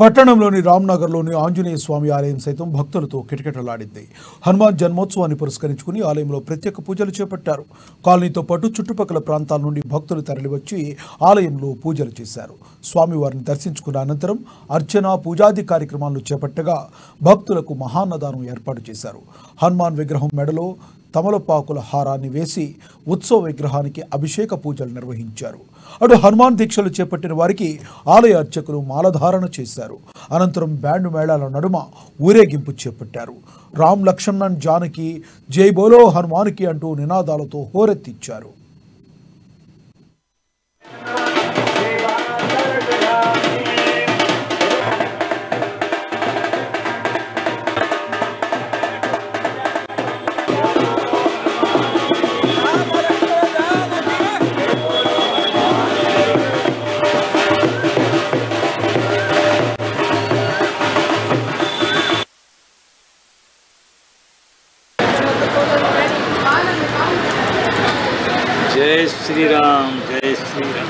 పట్టణంలోని రామ్నగర్లోని ఆంజనేయ స్వామి ఆలయం సైతం భక్తులతో కిటకిటలాడింది. హనుమాన్ జన్మోత్సవాన్ని పురస్కరించుకుని ఆలయంలో ప్రత్యేక పూజలు చేపట్టారు. కాలనీతో పాటు చుట్టుపక్కల ప్రాంతాల నుండి భక్తులు తరలివచ్చి ఆలయంలో పూజలు చేశారు. స్వామివారిని దర్శించుకున్న అనంతరం అర్చన పూజాది కార్యక్రమాలను చేపట్టగా భక్తులకు మహాన్నదానం ఏర్పాటు చేశారు. హనుమాన్ విగ్రహం మెడలో తమలపాకుల హారాన్ని వేసి ఉత్సవ విగ్రహానికి అభిషేక పూజలు నిర్వహించారు. అటు హనుమాన్ దీక్షలు చేపట్టిన వారికి ఆలయ అర్చకులు మాలధారణ చేశారు. అనంతరం బ్యాండ్ మేళాల నడుమ ఊరేగింపు చేపట్టారు. రామ్ లక్ష్మణ్ జానకి జై బోలో హనుమానికి అంటూ నినాదాలతో హోరెత్తిచ్చారు. जय श्री राम, जय श्री राम।